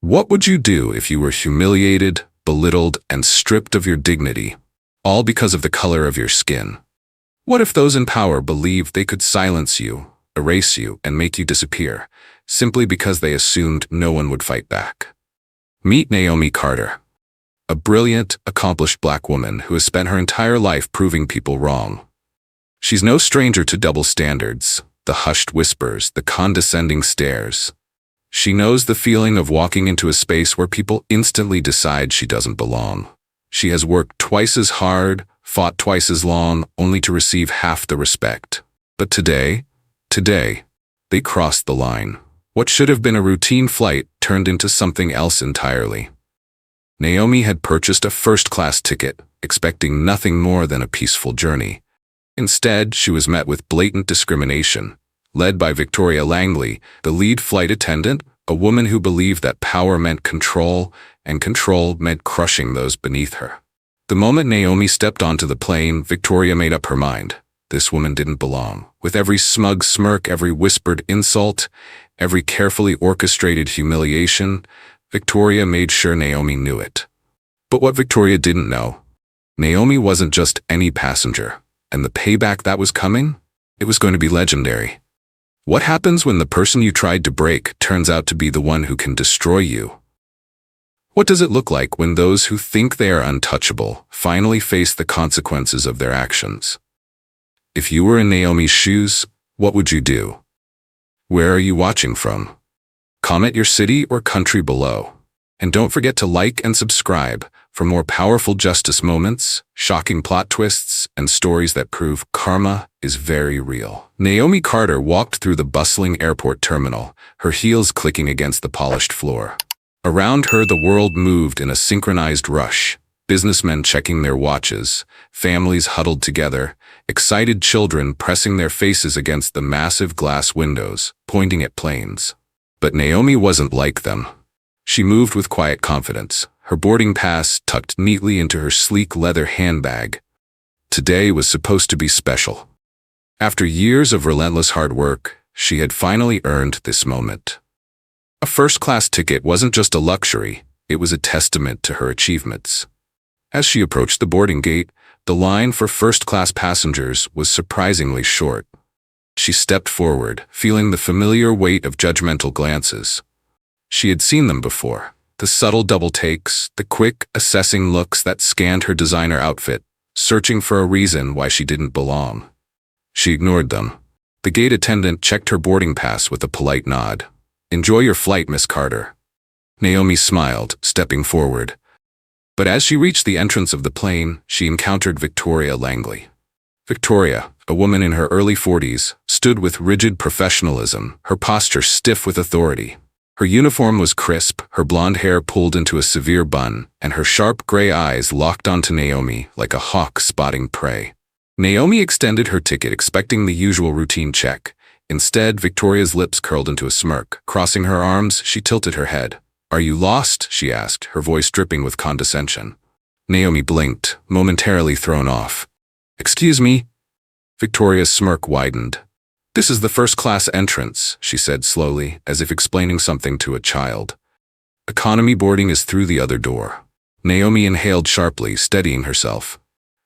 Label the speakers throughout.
Speaker 1: What would you do if you were humiliated, belittled, and stripped of your dignity, all because of the color of your skin? What if those in power believed they could silence you, erase you, and make you disappear, simply because they assumed no one would fight back? Meet Naomi Carter, a brilliant, accomplished black woman who has spent her entire life proving people wrong. She's no stranger to double standards, the hushed whispers, the condescending stares. She knows the feeling of walking into a space where people instantly decide she doesn't belong. She has worked twice as hard, fought twice as long, only to receive half the respect. But today, they crossed the line. What should have been a routine flight turned into something else entirely. Naomi had purchased a first-class ticket, expecting nothing more than a peaceful journey. Instead, she was met with blatant discrimination, led by Victoria Langley, the lead flight attendant, a woman who believed that power meant control, and control meant crushing those beneath her. The moment Naomi stepped onto the plane, Victoria made up her mind. This woman didn't belong. With every smug smirk, every whispered insult, every carefully orchestrated humiliation, Victoria made sure Naomi knew it. But what Victoria didn't know, Naomi wasn't just any passenger, and the payback that was coming, it was going to be legendary. What happens when the person you tried to break turns out to be the one who can destroy you? What does it look like when those who think they are untouchable finally face the consequences of their actions? If you were in Naomi's shoes, what would you do? Where are you watching from? Comment your city or country below. And don't forget to like and subscribe for more powerful justice moments, shocking plot twists, and stories that prove karma is very real. Naomi Carter walked through the bustling airport terminal, her heels clicking against the polished floor. Around her, the world moved in a synchronized rush. Businessmen checking their watches, families huddled together, excited children pressing their faces against the massive glass windows, pointing at planes. But Naomi wasn't like them. She moved with quiet confidence, her boarding pass tucked neatly into her sleek leather handbag. Today was supposed to be special. After years of relentless hard work, she had finally earned this moment. A first-class ticket wasn't just a luxury, it was a testament to her achievements. As she approached the boarding gate, the line for first-class passengers was surprisingly short. She stepped forward, feeling the familiar weight of judgmental glances. She had seen them before. The subtle double takes, the quick, assessing looks that scanned her designer outfit, searching for a reason why she didn't belong. She ignored them. The gate attendant checked her boarding pass with a polite nod. "Enjoy your flight, Miss Carter." Naomi smiled, stepping forward. But as she reached the entrance of the plane, she encountered Victoria Langley. Victoria, a woman in her early 40s, stood with rigid professionalism, her posture stiff with authority. Her uniform was crisp, her blonde hair pulled into a severe bun, and her sharp gray eyes locked onto Naomi like a hawk spotting prey. Naomi extended her ticket, expecting the usual routine check. Instead, Victoria's lips curled into a smirk. Crossing her arms, she tilted her head. "Are you lost?" she asked, her voice dripping with condescension. Naomi blinked, momentarily thrown off. "Excuse me?" Victoria's smirk widened. "This is the first-class entrance," she said slowly, as if explaining something to a child. "Economy boarding is through the other door." Naomi inhaled sharply, steadying herself.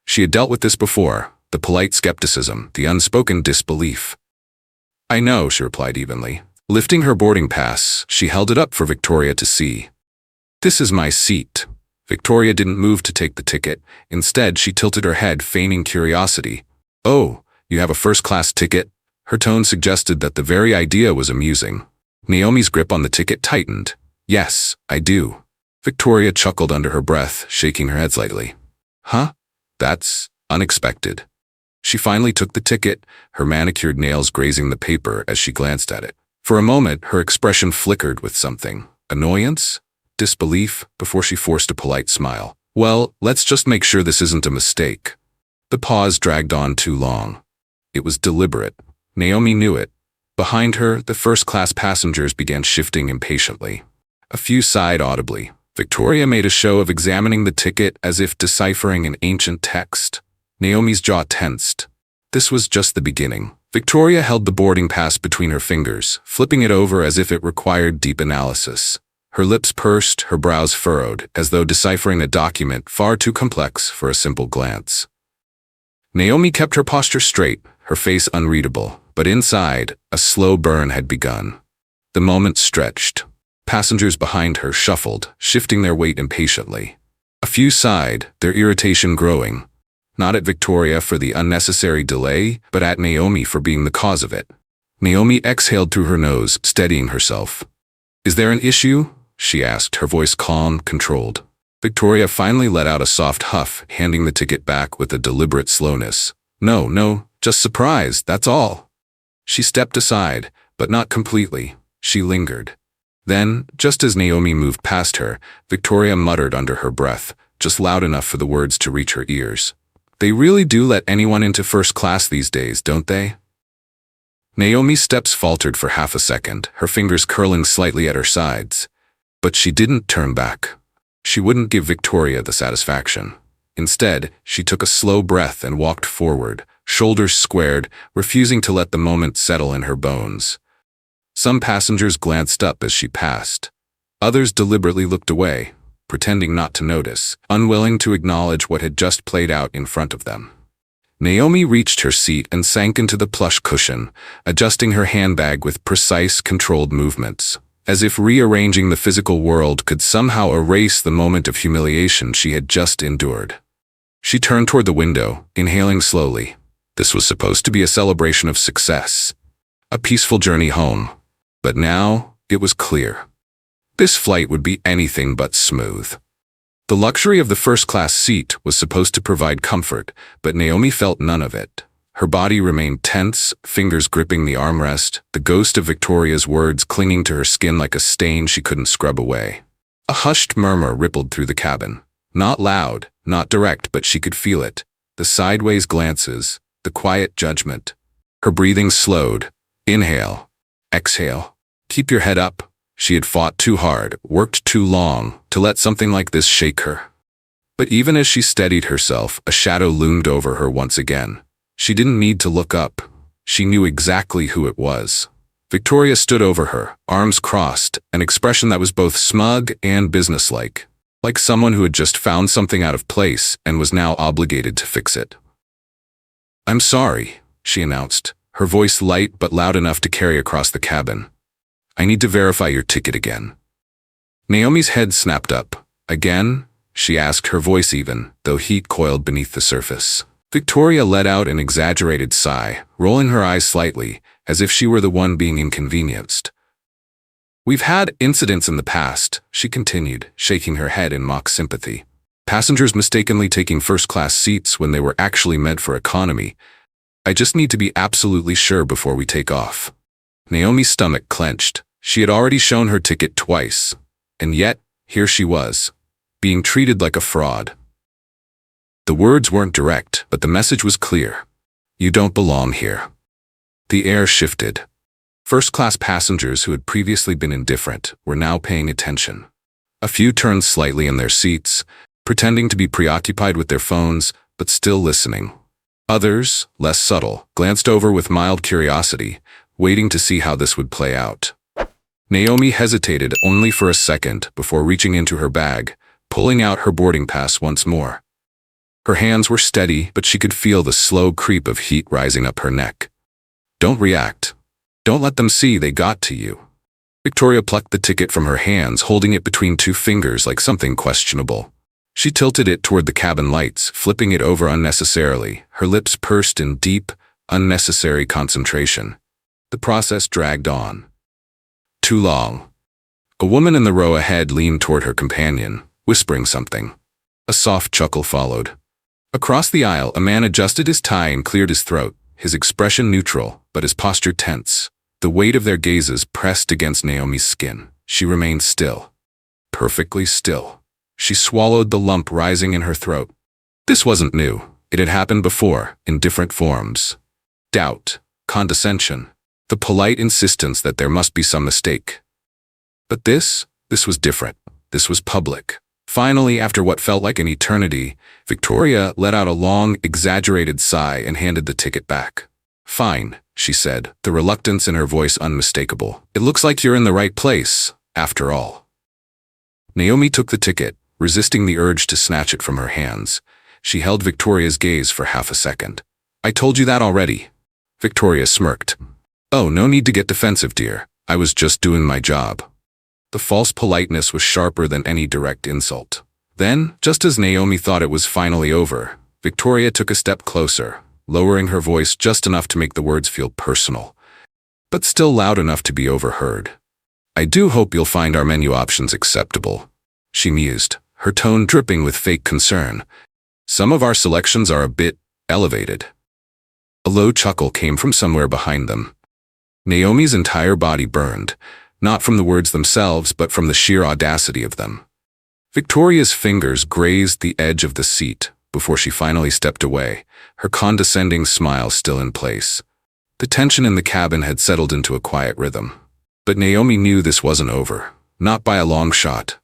Speaker 1: She had dealt with this before, the polite skepticism, the unspoken disbelief. "I know," she replied evenly. Lifting her boarding pass, she held it up for Victoria to see. "This is my seat." Victoria didn't move to take the ticket. Instead, she tilted her head, feigning curiosity. "Oh, you have a first-class ticket?" Her tone suggested that the very idea was amusing. Naomi's grip on the ticket tightened. "Yes, I do." Victoria chuckled under her breath, shaking her head slightly. "Huh? That's unexpected." She finally took the ticket, her manicured nails grazing the paper as she glanced at it. For a moment, her expression flickered with something. Annoyance? Disbelief? Before she forced a polite smile. "Well, let's just make sure this isn't a mistake." The pause dragged on too long. It was deliberate. Naomi knew it. Behind her, the first-class passengers began shifting impatiently. A few sighed audibly. Victoria made a show of examining the ticket as if deciphering an ancient text. Naomi's jaw tensed. This was just the beginning. Victoria held the boarding pass between her fingers, flipping it over as if it required deep analysis. Her lips pursed, her brows furrowed, as though deciphering a document far too complex for a simple glance. Naomi kept her posture straight, her face unreadable, but inside, a slow burn had begun. The moment stretched. Passengers behind her shuffled, shifting their weight impatiently. A few sighed, their irritation growing. Not at Victoria for the unnecessary delay, but at Naomi for being the cause of it. Naomi exhaled through her nose, steadying herself. "Is there an issue?" she asked, her voice calm, controlled. Victoria finally let out a soft huff, handing the ticket back with a deliberate slowness. No, just surprised, that's all." She stepped aside, but not completely. She lingered. Then, just as Naomi moved past her, Victoria muttered under her breath, just loud enough for the words to reach her ears. "They really do let anyone into first class these days, don't they?" Naomi's steps faltered for half a second, her fingers curling slightly at her sides. But she didn't turn back. She wouldn't give Victoria the satisfaction. Instead, she took a slow breath and walked forward, shoulders squared, refusing to let the moment settle in her bones. Some passengers glanced up as she passed. Others deliberately looked away, pretending not to notice, unwilling to acknowledge what had just played out in front of them. Naomi reached her seat and sank into the plush cushion, adjusting her handbag with precise, controlled movements, as if rearranging the physical world could somehow erase the moment of humiliation she had just endured. She turned toward the window, inhaling slowly. This was supposed to be a celebration of success, a peaceful journey home. But now, it was clear. This flight would be anything but smooth. The luxury of the first-class seat was supposed to provide comfort, but Naomi felt none of it. Her body remained tense, fingers gripping the armrest, the ghost of Victoria's words clinging to her skin like a stain she couldn't scrub away. A hushed murmur rippled through the cabin. Not loud, not direct, but she could feel it. The sideways glances, the quiet judgment. Her breathing slowed. Inhale. Exhale. Keep your head up. She had fought too hard, worked too long, to let something like this shake her. But even as she steadied herself, a shadow loomed over her once again. She didn't need to look up. She knew exactly who it was. Victoria stood over her, arms crossed, an expression that was both smug and businesslike, like someone who had just found something out of place and was now obligated to fix it. "I'm sorry," she announced, her voice light but loud enough to carry across the cabin. "I need to verify your ticket again." Naomi's head snapped up. "Again?" she asked, her voice even, though heat coiled beneath the surface. Victoria let out an exaggerated sigh, rolling her eyes slightly, as if she were the one being inconvenienced. "We've had incidents in the past," she continued, shaking her head in mock sympathy. "Passengers mistakenly taking first-class seats when they were actually meant for economy. I just need to be absolutely sure before we take off." Naomi's stomach clenched. She had already shown her ticket twice, and yet, here she was, being treated like a fraud. The words weren't direct, but the message was clear. You don't belong here. The air shifted. First-class passengers who had previously been indifferent were now paying attention. A few turned slightly in their seats, pretending to be preoccupied with their phones, but still listening. Others, less subtle, glanced over with mild curiosity, waiting to see how this would play out. Naomi hesitated only for a second before reaching into her bag, pulling out her boarding pass once more. Her hands were steady, but she could feel the slow creep of heat rising up her neck. "Don't react. Don't let them see they got to you." Victoria plucked the ticket from her hands, holding it between two fingers like something questionable. She tilted it toward the cabin lights, flipping it over unnecessarily, her lips pursed in deep, unnecessary concentration. The process dragged on. Too long. A woman in the row ahead leaned toward her companion, whispering something. A soft chuckle followed. Across the aisle, a man adjusted his tie and cleared his throat, his expression neutral, but his posture tense. The weight of their gazes pressed against Naomi's skin. She remained still. Perfectly still. She swallowed the lump rising in her throat. This wasn't new. It had happened before, in different forms. Doubt, condescension, the polite insistence that there must be some mistake. But this was different. This was public. Finally, after what felt like an eternity, Victoria let out a long, exaggerated sigh and handed the ticket back. "Fine," she said, the reluctance in her voice unmistakable. "It looks like you're in the right place, after all." Naomi took the ticket, resisting the urge to snatch it from her hands. She held Victoria's gaze for half a second. "I told you that already." Victoria smirked. "Oh, no need to get defensive, dear. I was just doing my job." The false politeness was sharper than any direct insult. Then, just as Naomi thought it was finally over, Victoria took a step closer, lowering her voice just enough to make the words feel personal, but still loud enough to be overheard. "I do hope you'll find our menu options acceptable," she mused, her tone dripping with fake concern. "Some of our selections are a bit elevated." A low chuckle came from somewhere behind them. Naomi's entire body burned, not from the words themselves, but from the sheer audacity of them. Victoria's fingers grazed the edge of the seat before she finally stepped away, her condescending smile still in place. The tension in the cabin had settled into a quiet rhythm. But Naomi knew this wasn't over, not by a long shot.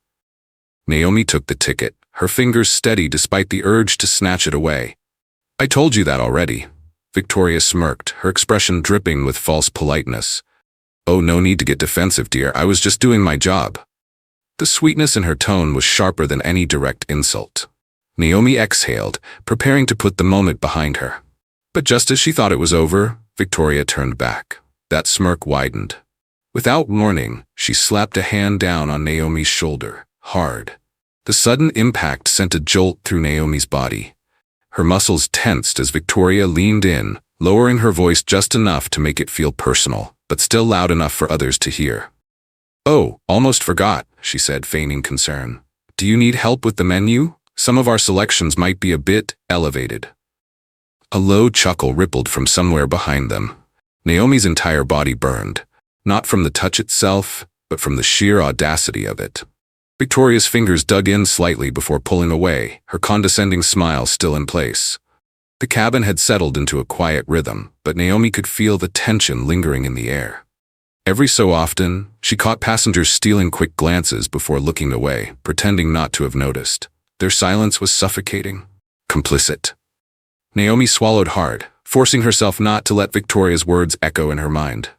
Speaker 1: Naomi took the ticket, her fingers steady despite the urge to snatch it away. "I told you that already." Victoria smirked, her expression dripping with false politeness. "Oh, no need to get defensive, dear. I was just doing my job." The sweetness in her tone was sharper than any direct insult. Naomi exhaled, preparing to put the moment behind her. But just as she thought it was over, Victoria turned back. That smirk widened. Without warning, she slapped a hand down on Naomi's shoulder, hard. The sudden impact sent a jolt through Naomi's body. Her muscles tensed as Victoria leaned in, lowering her voice just enough to make it feel personal, but still loud enough for others to hear. "Oh, almost forgot," she said, feigning concern. "Do you need help with the menu? Some of our selections might be a bit elevated." A low chuckle rippled from somewhere behind them. Naomi's entire body burned, not from the touch itself, but from the sheer audacity of it. Victoria's fingers dug in slightly before pulling away, her condescending smile still in place. The cabin had settled into a quiet rhythm, but Naomi could feel the tension lingering in the air. Every so often, she caught passengers stealing quick glances before looking away, pretending not to have noticed. Their silence was suffocating, complicit. Naomi swallowed hard, forcing herself not to let Victoria's words echo in her mind.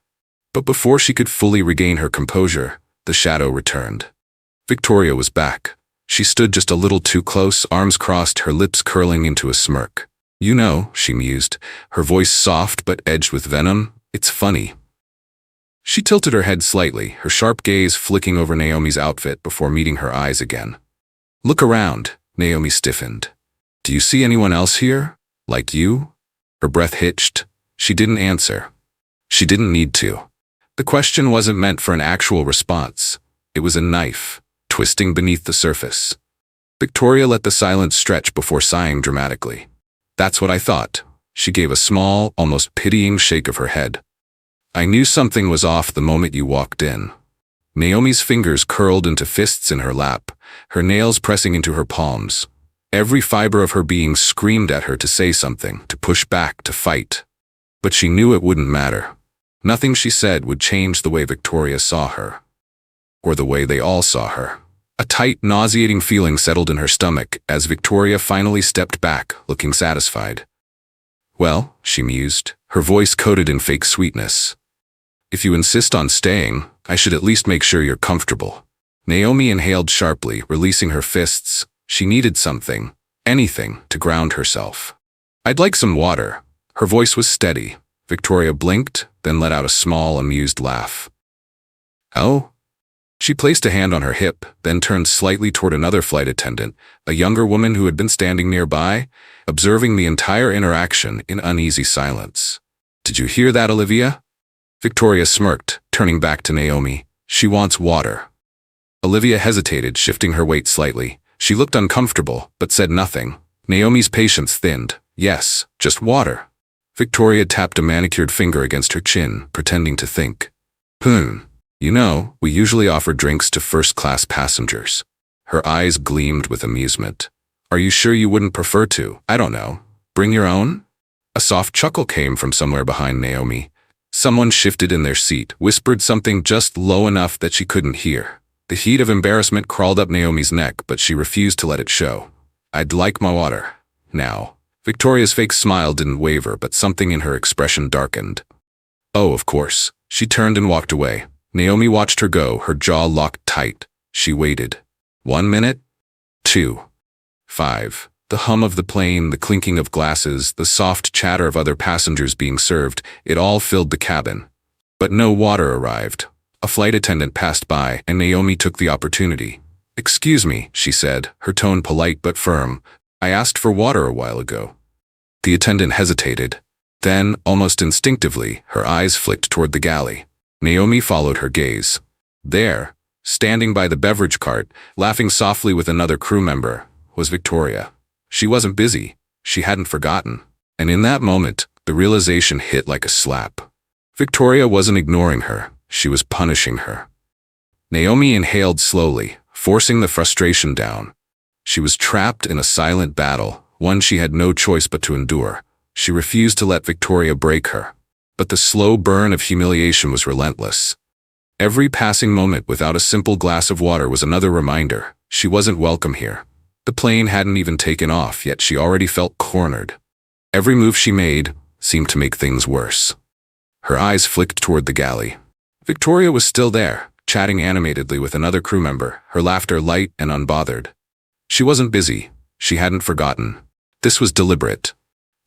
Speaker 1: But before she could fully regain her composure, the shadow returned. Victoria was back. She stood just a little too close, arms crossed, her lips curling into a smirk. "You know," she mused, her voice soft but edged with venom, "it's funny." She tilted her head slightly, her sharp gaze flicking over Naomi's outfit before meeting her eyes again. "Look around," Naomi stiffened. "Do you see anyone else here? Like you?" Her breath hitched. She didn't answer. She didn't need to. The question wasn't meant for an actual response. It was a knife, twisting beneath the surface. Victoria let the silence stretch before sighing dramatically. "That's what I thought." She gave a small, almost pitying shake of her head. "I knew something was off the moment you walked in." Naomi's fingers curled into fists in her lap, her nails pressing into her palms. Every fiber of her being screamed at her to say something, to push back, to fight. But she knew it wouldn't matter. Nothing she said would change the way Victoria saw her. Or the way they all saw her. A tight, nauseating feeling settled in her stomach as Victoria finally stepped back, looking satisfied. "Well," she mused, her voice coated in fake sweetness. "If you insist on staying, I should at least make sure you're comfortable." Naomi inhaled sharply, releasing her fists. She needed something, anything, to ground herself. "I'd like some water." Her voice was steady. Victoria blinked, then let out a small, amused laugh. "Oh?" She placed a hand on her hip, then turned slightly toward another flight attendant, a younger woman who had been standing nearby, observing the entire interaction in uneasy silence. "Did you hear that, Olivia?" Victoria smirked, turning back to Naomi. "She wants water." Olivia hesitated, shifting her weight slightly. She looked uncomfortable, but said nothing. Naomi's patience thinned. "Yes, just water." Victoria tapped a manicured finger against her chin, pretending to think. You know, we usually offer drinks to first-class passengers." Her eyes gleamed with amusement. "Are you sure you wouldn't prefer to, I don't know, bring your own?" A soft chuckle came from somewhere behind Naomi. Someone shifted in their seat, whispered something just low enough that she couldn't hear. The heat of embarrassment crawled up Naomi's neck, but she refused to let it show. "I'd like my water. Now." Victoria's fake smile didn't waver, but something in her expression darkened. "Oh, of course." She turned and walked away. Naomi watched her go, her jaw locked tight. She waited. 1 minute? 2. 5. The hum of the plane, the clinking of glasses, the soft chatter of other passengers being served, it all filled the cabin. But no water arrived. A flight attendant passed by, and Naomi took the opportunity. "Excuse me," she said, her tone polite but firm. "I asked for water a while ago." The attendant hesitated. Then, almost instinctively, her eyes flicked toward the galley. Naomi followed her gaze. There, standing by the beverage cart, laughing softly with another crew member, was Victoria. She wasn't busy. She hadn't forgotten. And in that moment, the realization hit like a slap. Victoria wasn't ignoring her. She was punishing her. Naomi inhaled slowly, forcing the frustration down. She was trapped in a silent battle, one she had no choice but to endure. She refused to let Victoria break her. But the slow burn of humiliation was relentless. Every passing moment without a simple glass of water was another reminder. She wasn't welcome here. The plane hadn't even taken off, yet she already felt cornered. Every move she made seemed to make things worse. Her eyes flicked toward the galley. Victoria was still there, chatting animatedly with another crew member, her laughter light and unbothered. She wasn't busy. She hadn't forgotten. This was deliberate.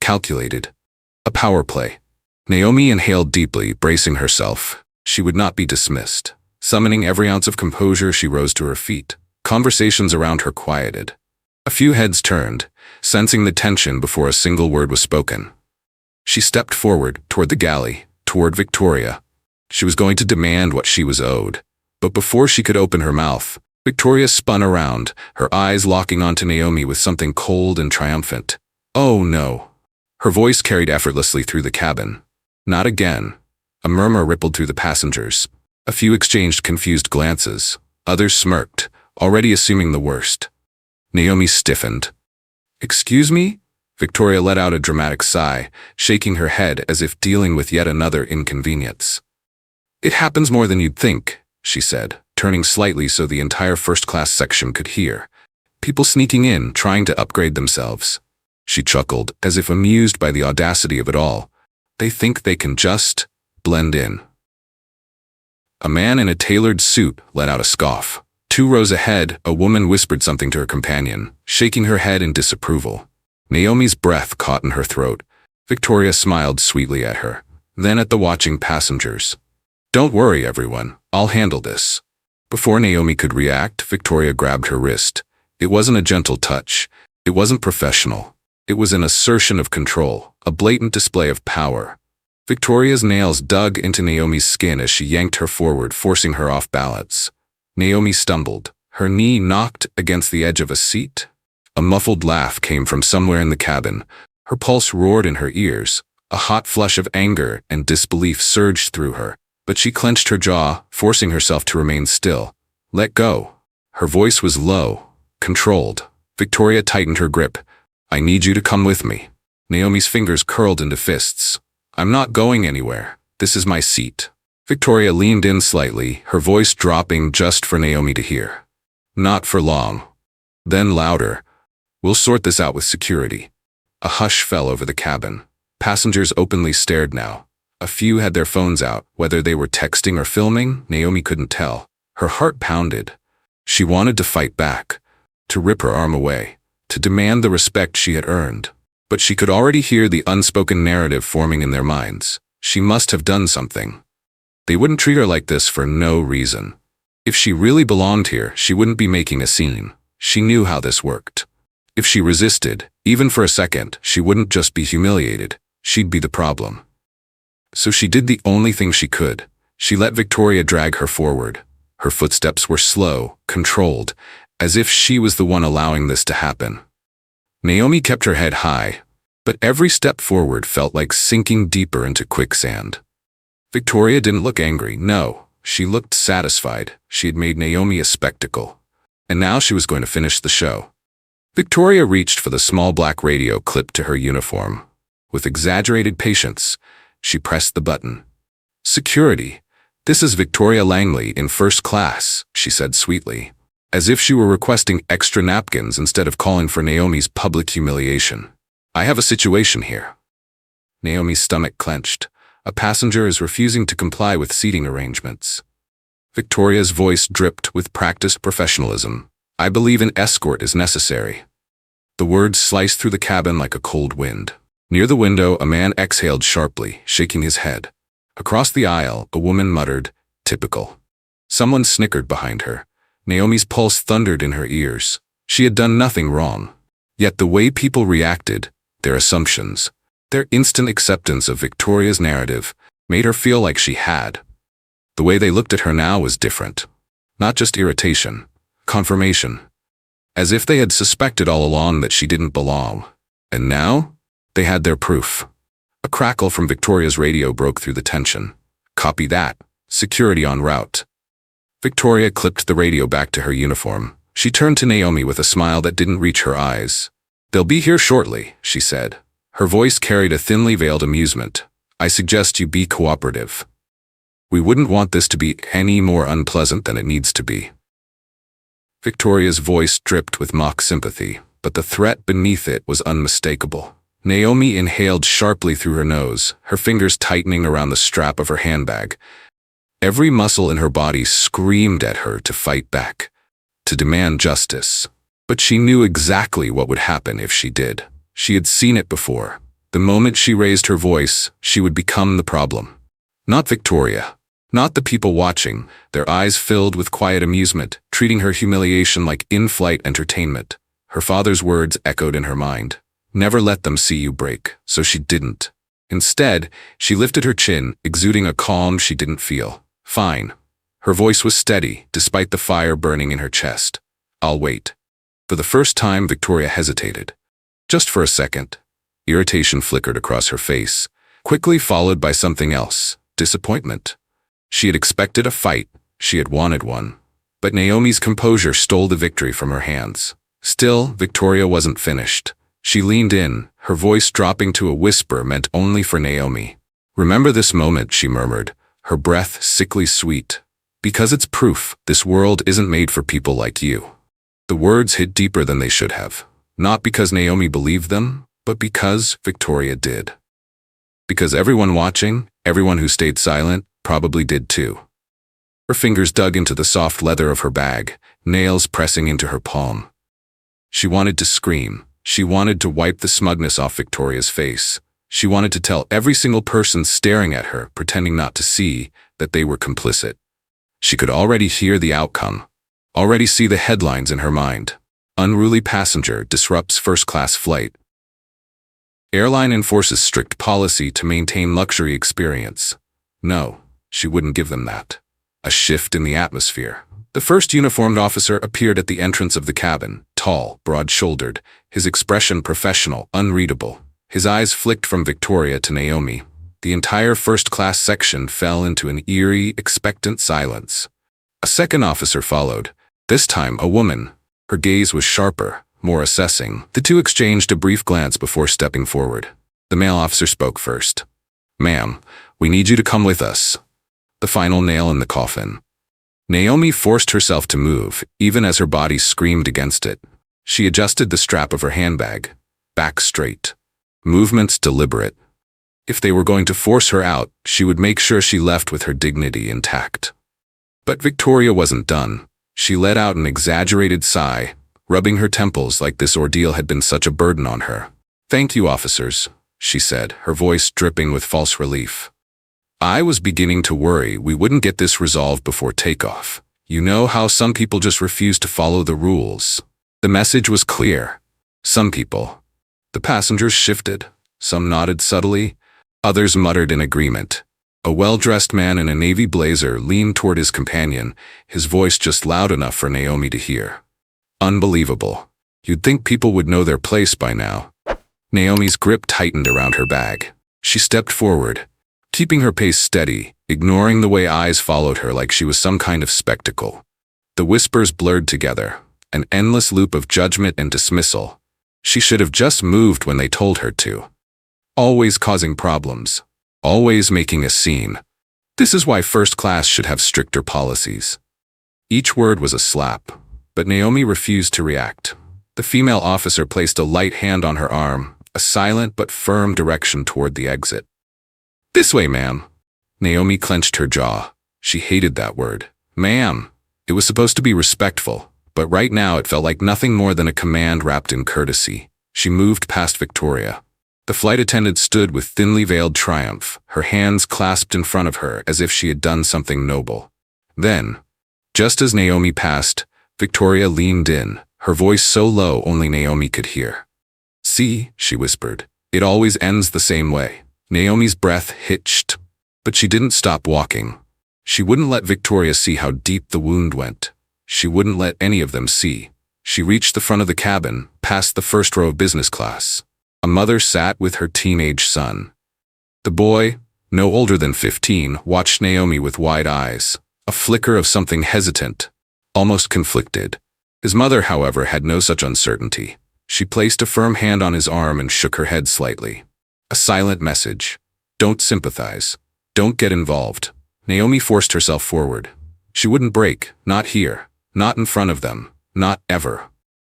Speaker 1: Calculated. A power play. Naomi inhaled deeply, bracing herself. She would not be dismissed. Summoning every ounce of composure, she rose to her feet. Conversations around her quieted. A few heads turned, sensing the tension before a single word was spoken. She stepped forward, toward the galley, toward Victoria. She was going to demand what she was owed. But before she could open her mouth, Victoria spun around, her eyes locking onto Naomi with something cold and triumphant. "Oh no." Her voice carried effortlessly through the cabin. "Not again." A murmur rippled through the passengers. A few exchanged confused glances. Others smirked, already assuming the worst. Naomi stiffened. "Excuse me?" Victoria let out a dramatic sigh, shaking her head as if dealing with yet another inconvenience. "It happens more than you'd think," she said, turning slightly so the entire first-class section could hear. "People sneaking in, trying to upgrade themselves." She chuckled, as if amused by the audacity of it all. "They think they can just blend in." A man in a tailored suit let out a scoff. 2 rows ahead, a woman whispered something to her companion, shaking her head in disapproval. Naomi's breath caught in her throat. Victoria smiled sweetly at her, then at the watching passengers. "Don't worry, everyone. I'll handle this." Before Naomi could react, Victoria grabbed her wrist. It wasn't a gentle touch. It wasn't professional. It was an assertion of control, a blatant display of power. Victoria's nails dug into Naomi's skin as she yanked her forward, forcing her off balance. Naomi stumbled. Her knee knocked against the edge of a seat. A muffled laugh came from somewhere in the cabin. Her pulse roared in her ears. A hot flush of anger and disbelief surged through her, but she clenched her jaw, forcing herself to remain still. "Let go." Her voice was low, controlled. Victoria tightened her grip. "I need you to come with me." Naomi's fingers curled into fists. "I'm not going anywhere. This is my seat." Victoria leaned in slightly, her voice dropping just for Naomi to hear. "Not for long." Then louder. "We'll sort this out with security." A hush fell over the cabin. Passengers openly stared now. A few had their phones out. Whether they were texting or filming, Naomi couldn't tell. Her heart pounded. She wanted to fight back, to rip her arm away, to demand the respect she had earned. But she could already hear the unspoken narrative forming in their minds. She must have done something. They wouldn't treat her like this for no reason. If she really belonged here, she wouldn't be making a scene. She knew how this worked. If she resisted, even for a second, she wouldn't just be humiliated. She'd be the problem. So she did the only thing she could. She let Victoria drag her forward. Her footsteps were slow, controlled, as if she was the one allowing this to happen. Naomi kept her head high, but every step forward felt like sinking deeper into quicksand. Victoria didn't look angry, no. She looked satisfied. She had made Naomi a spectacle. And now she was going to finish the show. Victoria reached for the small black radio clipped to her uniform. With exaggerated patience, she pressed the button. "Security. This is Victoria Langley in first class," she said sweetly, as if she were requesting extra napkins instead of calling for Naomi's public humiliation. "I have a situation here." Naomi's stomach clenched. A passenger is refusing to comply with seating arrangements. Victoria's voice dripped with practiced professionalism. I believe an escort is necessary." The words sliced through the cabin like a cold wind. Near the window, a man exhaled sharply, shaking his head. Across the aisle, a woman muttered, "Typical." Someone snickered behind her. Naomi's pulse thundered in her ears. She had done nothing wrong. Yet the way people reacted, their assumptions, their instant acceptance of Victoria's narrative, made her feel like she had. The way they looked at her now was different. Not just irritation, confirmation. As if they had suspected all along that she didn't belong. And now, they had their proof. A crackle from Victoria's radio broke through the tension. "Copy that. Security en route." Victoria clipped the radio back to her uniform. She turned to Naomi with a smile that didn't reach her eyes. "They'll be here shortly," she said. Her voice carried a thinly veiled amusement. "I suggest you be cooperative. We wouldn't want this to be any more unpleasant than it needs to be." Victoria's voice dripped with mock sympathy, but the threat beneath it was unmistakable. Naomi inhaled sharply through her nose, her fingers tightening around the strap of her handbag. Every muscle in her body screamed at her to fight back, to demand justice. But she knew exactly what would happen if she did. She had seen it before. The moment she raised her voice, she would become the problem. Not Victoria. Not the people watching, their eyes filled with quiet amusement, treating her humiliation like in-flight entertainment. Her father's words echoed in her mind. Never let them see you break, so she didn't. Instead, she lifted her chin, exuding a calm she didn't feel. "Fine." Her voice was steady, despite the fire burning in her chest. "I'll wait." For the first time, Victoria hesitated. Just for a second. Irritation flickered across her face, quickly followed by something else, disappointment. She had expected a fight, she had wanted one. But Naomi's composure stole the victory from her hands. Still, Victoria wasn't finished. She leaned in, her voice dropping to a whisper meant only for Naomi. "Remember this moment," she murmured, her breath sickly sweet. "Because it's proof this world isn't made for people like you." The words hit deeper than they should have. Not because Naomi believed them, but because Victoria did. Because everyone watching, everyone who stayed silent, probably did too. Her fingers dug into the soft leather of her bag, nails pressing into her palm. She wanted to scream. She wanted to wipe the smugness off Victoria's face. She wanted to tell every single person staring at her, pretending not to see, that they were complicit. She could already hear the outcome, already see the headlines in her mind. "Unruly passenger disrupts first-class flight." Airline enforces strict policy to maintain luxury experience. No, she wouldn't give them that. A shift in the atmosphere. The first uniformed officer appeared at the entrance of the cabin, tall, broad-shouldered, his expression professional, unreadable. His eyes flicked from Victoria to Naomi. The entire first-class section fell into an eerie, expectant silence. A second officer followed, this time a woman. Her gaze was sharper, more assessing. The two exchanged a brief glance before stepping forward. The male officer spoke first. "Ma'am, we need you to come with us." The final nail in the coffin. Naomi forced herself to move, even as her body screamed against it. She adjusted the strap of her handbag, back straight. Movements deliberate. If they were going to force her out, she would make sure she left with her dignity intact. But Victoria wasn't done. She let out an exaggerated sigh, rubbing her temples like this ordeal had been such a burden on her. "Thank you, officers," she said, her voice dripping with false relief. "I was beginning to worry we wouldn't get this resolved before takeoff. You know how some people just refuse to follow the rules." The message was clear. Some people. The passengers shifted. Some nodded subtly. Others muttered in agreement. A well-dressed man in a navy blazer leaned toward his companion, his voice just loud enough for Naomi to hear. "Unbelievable. You'd think people would know their place by now." Naomi's grip tightened around her bag. She stepped forward, keeping her pace steady, ignoring the way eyes followed her like she was some kind of spectacle. The whispers blurred together, an endless loop of judgment and dismissal. She should have just moved when they told her to. Always causing problems. Always making a scene. This is why first class should have stricter policies. Each word was a slap, but Naomi refused to react. The female officer placed a light hand on her arm, a silent but firm direction toward the exit. "This way, ma'am." Naomi clenched her jaw. She hated that word. Ma'am. It was supposed to be respectful, but right now it felt like nothing more than a command wrapped in courtesy. She moved past Victoria. The flight attendant stood with thinly veiled triumph, her hands clasped in front of her as if she had done something noble. Then, just as Naomi passed, Victoria leaned in, her voice so low only Naomi could hear. "See," she whispered, "it always ends the same way." Naomi's breath hitched, but she didn't stop walking. She wouldn't let Victoria see how deep the wound went. She wouldn't let any of them see. She reached the front of the cabin, past the first row of business class. A mother sat with her teenage son. The boy, no older than 15, watched Naomi with wide eyes, a flicker of something hesitant, almost conflicted. His mother, however, had no such uncertainty. She placed a firm hand on his arm and shook her head slightly. A silent message. Don't sympathize. Don't get involved. Naomi forced herself forward. She wouldn't break, not here, not in front of them, not ever.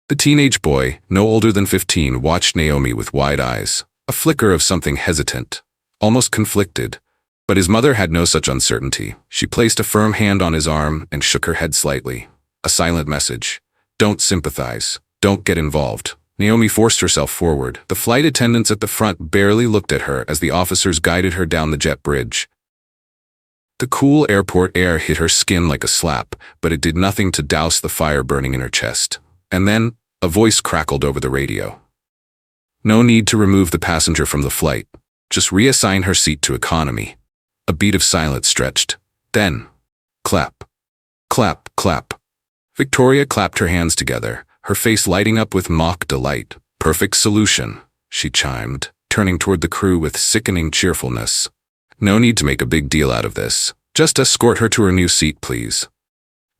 Speaker 1: The teenage boy, no older than 15, watched Naomi with wide eyes, a flicker of something hesitant, almost conflicted. But his mother had no such uncertainty. She placed a firm hand on his arm and shook her head slightly. A silent message. Don't sympathize. Don't get involved. Naomi forced herself forward. The flight attendants at the front barely looked at her as the officers guided her down the jet bridge. The cool airport air hit her skin like a slap, but it did nothing to douse the fire burning in her chest. And then, a voice crackled over the radio. No need to remove the passenger from the flight. Just reassign her seat to economy. A beat of silence stretched. Then, clap. Clap, clap. Victoria clapped her hands together, her face lighting up with mock delight. Perfect solution, she chimed, turning toward the crew with sickening cheerfulness. No need to make a big deal out of this. Just escort her to her new seat, please.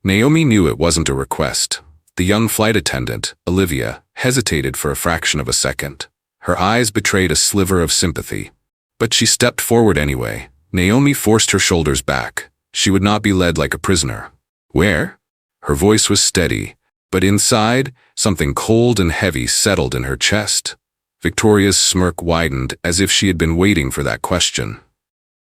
Speaker 1: Naomi knew it wasn't a request. The young flight attendant, Olivia, hesitated for a fraction of a second. Her eyes betrayed a sliver of sympathy. But she stepped forward anyway. Naomi forced her shoulders back. She would not be led like a prisoner. Where? Her voice was steady, but inside, something cold and heavy settled in her chest. Victoria's smirk widened as if she had been waiting for that question.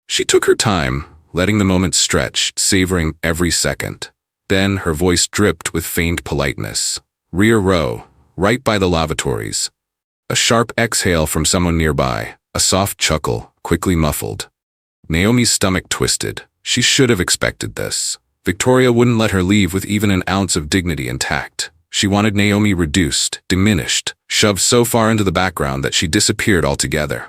Speaker 1: She took her time, letting the moment stretch, savoring every second. Then her voice dripped with feigned politeness. Rear row, right by the lavatories. A sharp exhale from someone nearby, a soft chuckle, quickly muffled. Naomi's stomach twisted. She should have expected this. Victoria wouldn't let her leave with even an ounce of dignity intact. She wanted Naomi reduced, diminished, shoved so far into the background that she disappeared altogether.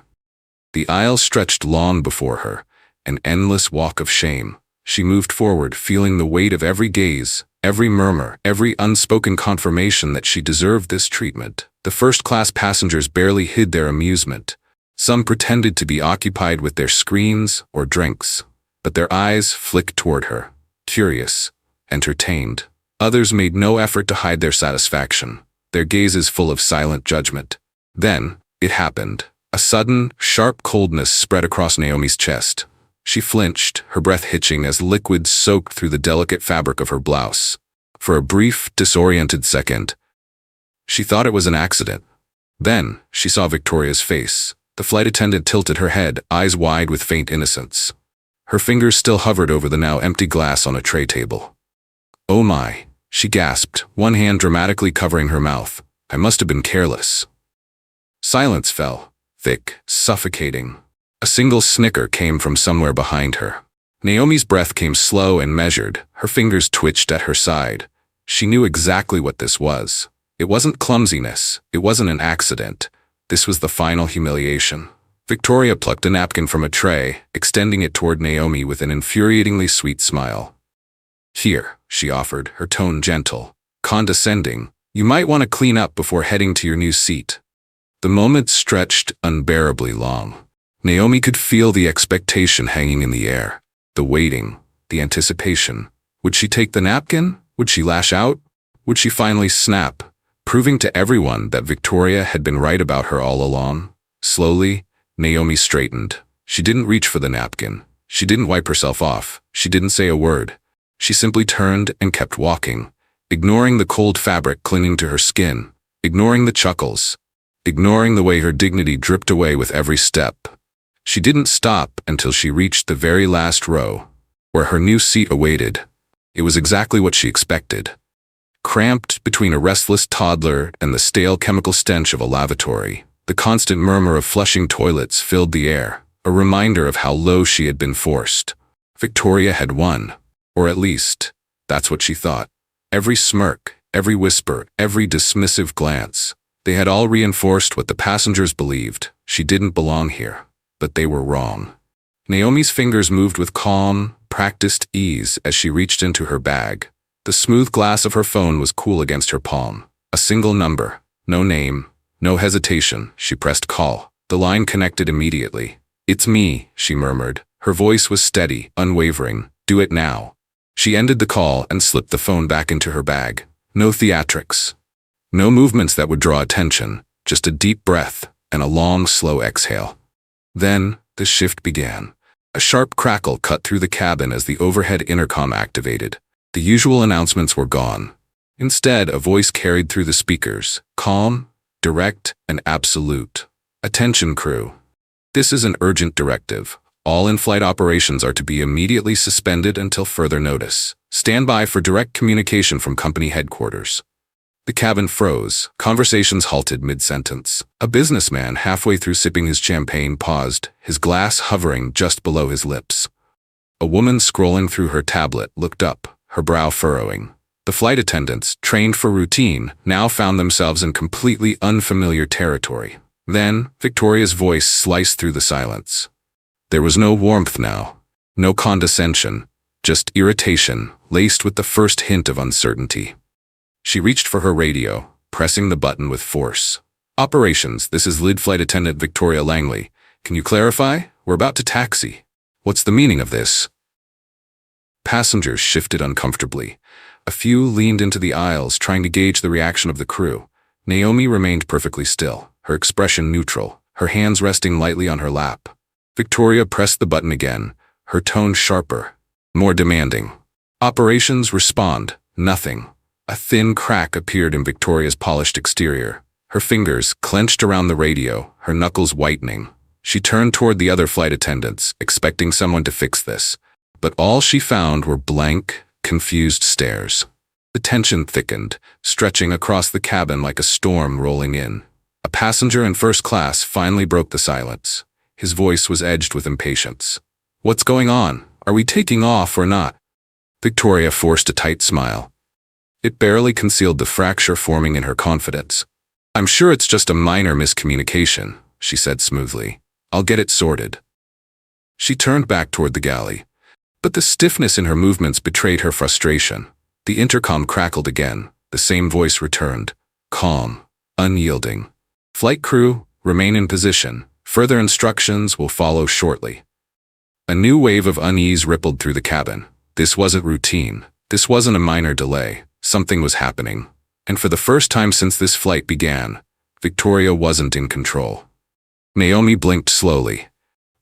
Speaker 1: The aisle stretched long before her, an endless walk of shame. She moved forward, feeling the weight of every gaze, every murmur, every unspoken confirmation that she deserved this treatment. The first-class passengers barely hid their amusement. Some pretended to be occupied with their screens or drinks, but their eyes flicked toward her, curious, entertained. Others made no effort to hide their satisfaction, their gazes full of silent judgment. Then, it happened. A sudden, sharp coldness spread across Naomi's chest. She flinched, her breath hitching as liquid soaked through the delicate fabric of her blouse. For a brief, disoriented second, she thought it was an accident. Then, she saw Victoria's face. The flight attendant tilted her head, eyes wide with faint innocence. Her fingers still hovered over the now empty glass on a tray table. "Oh my," she gasped, one hand dramatically covering her mouth. "I must have been careless." Silence fell, thick, suffocating. A single snicker came from somewhere behind her. Naomi's breath came slow and measured, her fingers twitched at her side. She knew exactly what this was. It wasn't clumsiness, it wasn't an accident. This was the final humiliation. Victoria plucked a napkin from a tray, extending it toward Naomi with an infuriatingly sweet smile. "Here," she offered, her tone gentle, condescending. "You might want to clean up before heading to your new seat." The moment stretched unbearably long. Naomi could feel the expectation hanging in the air, the waiting, the anticipation. Would she take the napkin? Would she lash out? Would she finally snap, proving to everyone that Victoria had been right about her all along? Slowly, Naomi straightened. She didn't reach for the napkin. She didn't wipe herself off. She didn't say a word. She simply turned and kept walking, ignoring the cold fabric clinging to her skin, ignoring the chuckles, ignoring the way her dignity dripped away with every step. She didn't stop until she reached the very last row, where her new seat awaited. It was exactly what she expected. Cramped between a restless toddler and the stale chemical stench of a lavatory, the constant murmur of flushing toilets filled the air, a reminder of how low she had been forced. Victoria had won, or at least, that's what she thought. Every smirk, every whisper, every dismissive glance, they had all reinforced what the passengers believed. She didn't belong here, but they were wrong. Naomi's fingers moved with calm, practiced ease as she reached into her bag. The smooth glass of her phone was cool against her palm. A single number, no name, no hesitation. She pressed call. The line connected immediately. "It's me," she murmured. Her voice was steady, unwavering. "Do it now." She ended the call and slipped the phone back into her bag. No theatrics. No movements that would draw attention, just a deep breath and a long, slow exhale. Then, the shift began. A sharp crackle cut through the cabin as the overhead intercom activated. The usual announcements were gone. Instead, a voice carried through the speakers, calm, direct, and absolute. "Attention, crew. This is an urgent directive. All in-flight operations are to be immediately suspended until further notice. Stand by for direct communication from company headquarters." The cabin froze. Conversations halted mid-sentence. A businessman halfway through sipping his champagne paused, his glass hovering just below his lips. A woman scrolling through her tablet looked up, her brow furrowing. The flight attendants, trained for routine, now found themselves in completely unfamiliar territory. Then, Victoria's voice sliced through the silence. There was no warmth now, no condescension, just irritation, laced with the first hint of uncertainty. She reached for her radio, pressing the button with force. "Operations, this is lead flight attendant Victoria Langley. Can you clarify? We're about to taxi. What's the meaning of this?" Passengers shifted uncomfortably. A few leaned into the aisles, trying to gauge the reaction of the crew. Naomi remained perfectly still, her expression neutral, her hands resting lightly on her lap. Victoria pressed the button again, her tone sharper, more demanding. "Operations, respond." Nothing. A thin crack appeared in Victoria's polished exterior. Her fingers clenched around the radio, her knuckles whitening. She turned toward the other flight attendants, expecting someone to fix this. But all she found were blank, confused stares. The tension thickened, stretching across the cabin like a storm rolling in. A passenger in first class finally broke the silence. His voice was edged with impatience. "What's going on? Are we taking off or not?" Victoria forced a tight smile. It barely concealed the fracture forming in her confidence. "I'm sure it's just a minor miscommunication," she said smoothly. "I'll get it sorted." She turned back toward the galley. But the stiffness in her movements betrayed her frustration. The intercom crackled again. The same voice returned, calm, unyielding. "Flight crew, remain in position. Further instructions will follow shortly." A new wave of unease rippled through the cabin. This wasn't routine. This wasn't a minor delay. Something was happening. And for the first time since this flight began, Victoria wasn't in control. Naomi blinked slowly.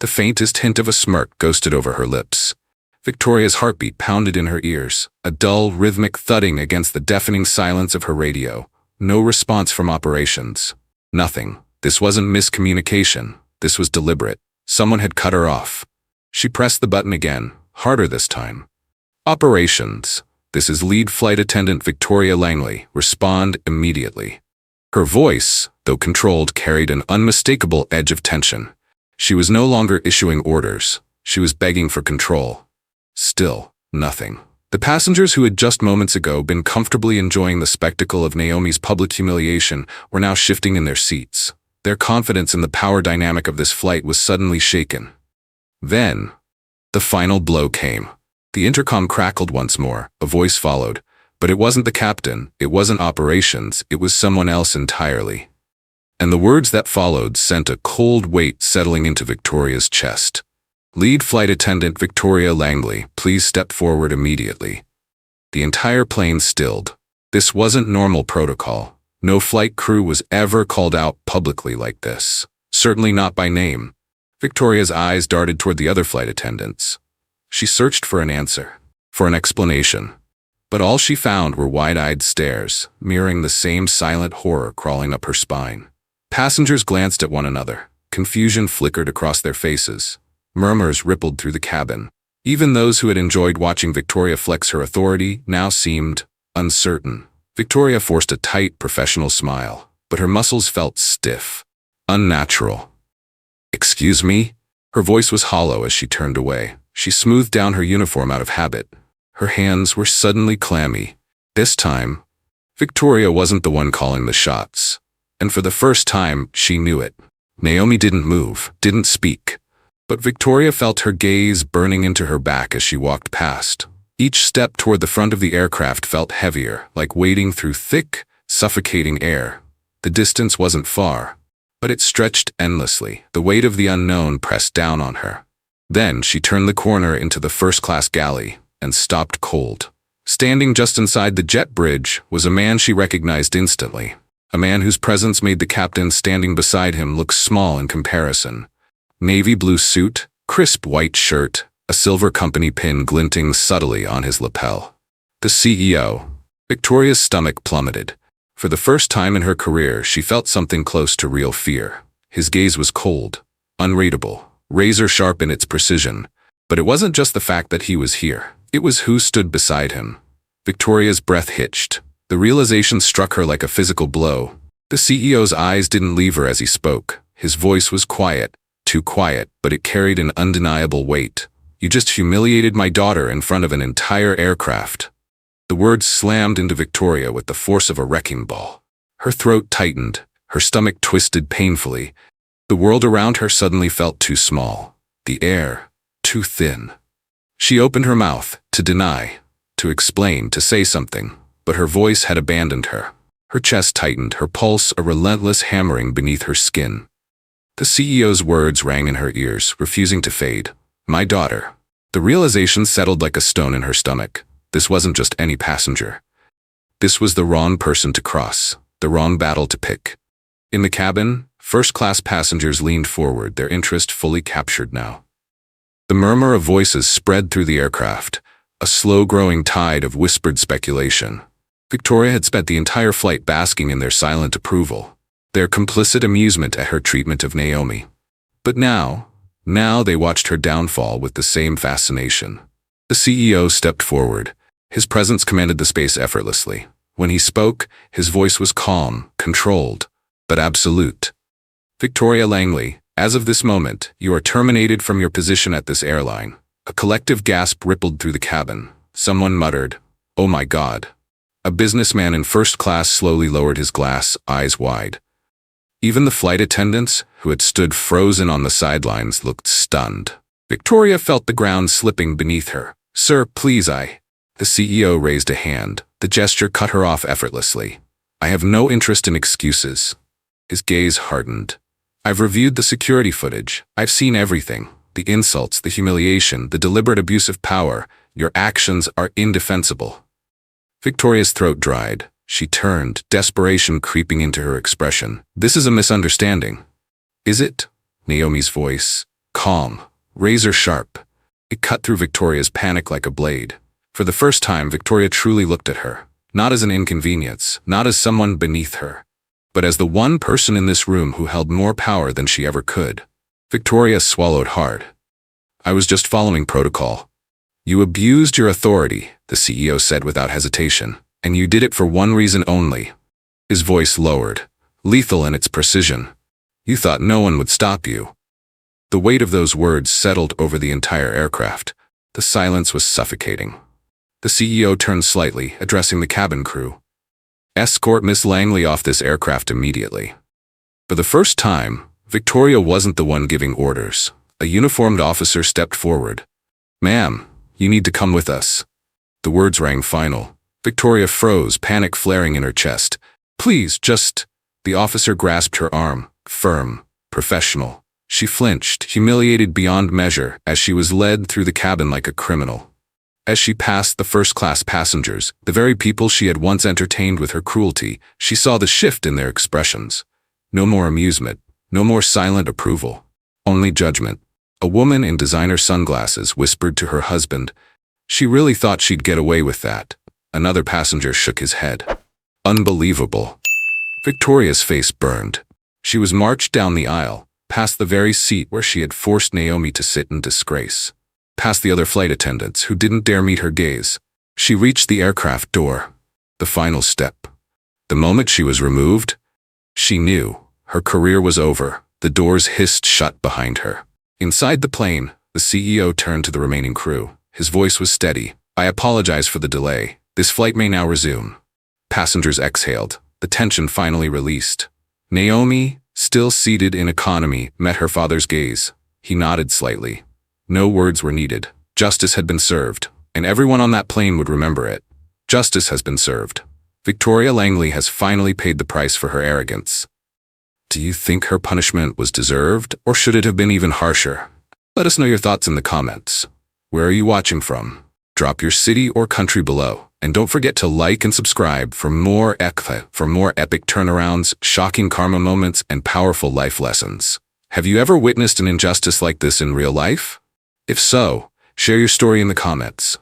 Speaker 1: The faintest hint of a smirk ghosted over her lips. Victoria's heartbeat pounded in her ears, a dull, rhythmic thudding against the deafening silence of her radio. No response from operations. Nothing. This wasn't miscommunication. This was deliberate. Someone had cut her off. She pressed the button again, harder this time. "Operations. This is lead flight attendant Victoria Langley. Respond immediately." Her voice, though controlled, carried an unmistakable edge of tension. She was no longer issuing orders. She was begging for control. Still, nothing. The passengers who had just moments ago been comfortably enjoying the spectacle of Naomi's public humiliation were now shifting in their seats. Their confidence in the power dynamic of this flight was suddenly shaken. Then, the final blow came. The intercom crackled once more, a voice followed. But it wasn't the captain, it wasn't operations, it was someone else entirely. And the words that followed sent a cold weight settling into Victoria's chest. "Lead flight attendant Victoria Langley, please step forward immediately." The entire plane stilled. This wasn't normal protocol. No flight crew was ever called out publicly like this. Certainly not by name. Victoria's eyes darted toward the other flight attendants. She searched for an answer, for an explanation. But all she found were wide-eyed stares, mirroring the same silent horror crawling up her spine. Passengers glanced at one another. Confusion flickered across their faces. Murmurs rippled through the cabin. Even those who had enjoyed watching Victoria flex her authority now seemed uncertain. Victoria forced a tight, professional smile, but her muscles felt stiff, unnatural. "Excuse me?" Her voice was hollow as she turned away. She smoothed down her uniform out of habit. Her hands were suddenly clammy. This time, Victoria wasn't the one calling the shots. And for the first time, she knew it. Naomi didn't move, didn't speak. But Victoria felt her gaze burning into her back as she walked past. Each step toward the front of the aircraft felt heavier, like wading through thick, suffocating air. The distance wasn't far, but it stretched endlessly. The weight of the unknown pressed down on her. Then she turned the corner into the first-class galley and stopped cold. Standing just inside the jet bridge was a man she recognized instantly. A man whose presence made the captain standing beside him look small in comparison. Navy blue suit, crisp white shirt, a silver company pin glinting subtly on his lapel. The CEO. Victoria's stomach plummeted. For the first time in her career, she felt something close to real fear. His gaze was cold, unreadable, razor-sharp in its precision. But it wasn't just the fact that he was here. It was who stood beside him. Victoria's breath hitched. The realization struck her like a physical blow. The CEO's eyes didn't leave her as he spoke. His voice was quiet, too quiet, but it carried an undeniable weight. "You just humiliated my daughter in front of an entire aircraft." The words slammed into Victoria with the force of a wrecking ball. Her throat tightened, her stomach twisted painfully. The world around her suddenly felt too small. The air, too thin. She opened her mouth, to deny, to explain, to say something, but her voice had abandoned her. Her chest tightened, her pulse a relentless hammering beneath her skin. The CEO's words rang in her ears, refusing to fade. "My daughter." The realization settled like a stone in her stomach. This wasn't just any passenger. This was the wrong person to cross, the wrong battle to pick. In the cabin, first-class passengers leaned forward, their interest fully captured now. The murmur of voices spread through the aircraft, a slow-growing tide of whispered speculation. Victoria had spent the entire flight basking in their silent approval, their complicit amusement at her treatment of Naomi. But now they watched her downfall with the same fascination. The CEO stepped forward. His presence commanded the space effortlessly. When he spoke, his voice was calm, controlled, but absolute. "Victoria Langley, as of this moment, you are terminated from your position at this airline." A collective gasp rippled through the cabin. Someone muttered, "Oh my God." A businessman in first class slowly lowered his glass, eyes wide. Even the flight attendants, who had stood frozen on the sidelines, looked stunned. Victoria felt the ground slipping beneath her. "Sir, please, The CEO raised a hand. The gesture cut her off effortlessly. "I have no interest in excuses." His gaze hardened. "I've reviewed the security footage. I've seen everything. The insults, the humiliation, the deliberate abuse of power. Your actions are indefensible." Victoria's throat dried. She turned, desperation creeping into her expression. "This is a misunderstanding." "Is it?" Naomi's voice, calm, razor-sharp. It cut through Victoria's panic like a blade. For the first time, Victoria truly looked at her, not as an inconvenience, not as someone beneath her, but as the one person in this room who held more power than she ever could. Victoria swallowed hard. "I was just following protocol." "You abused your authority," the CEO said without hesitation, "and you did it for one reason only." His voice lowered, lethal in its precision. "You thought no one would stop you." The weight of those words settled over the entire aircraft. The silence was suffocating. The CEO turned slightly, addressing the cabin crew. "Escort Miss Langley off this aircraft immediately." For the first time, Victoria wasn't the one giving orders. A uniformed officer stepped forward. "Ma'am, you need to come with us." The words rang final. Victoria froze, panic flaring in her chest. "Please, just..." The officer grasped her arm, firm, professional. She flinched, humiliated beyond measure, as she was led through the cabin like a criminal. As she passed the first-class passengers, the very people she had once entertained with her cruelty, she saw the shift in their expressions. No more amusement, no more silent approval, only judgment. A woman in designer sunglasses whispered to her husband, "She really thought she'd get away with that." Another passenger shook his head. "Unbelievable." Victoria's face burned. She was marched down the aisle, past the very seat where she had forced Naomi to sit in disgrace, past the other flight attendants who didn't dare meet her gaze. She reached the aircraft door. The final step. The moment she was removed, she knew her career was over. The doors hissed shut behind her. Inside the plane, the CEO turned to the remaining crew. His voice was steady. "I apologize for the delay. This flight may now resume." Passengers exhaled. The tension finally released. Naomi, still seated in economy, met her father's gaze. He nodded slightly. No words were needed. Justice had been served, and everyone on that plane would remember it. Justice has been served. Victoria Langley has finally paid the price for her arrogance. Do you think her punishment was deserved, or should it have been even harsher? Let us know your thoughts in the comments. Where are you watching from? Drop your city or country below. And don't forget to like and subscribe for more epic turnarounds, shocking karma moments, and powerful life lessons. Have you ever witnessed an injustice like this in real life? If so, share your story in the comments.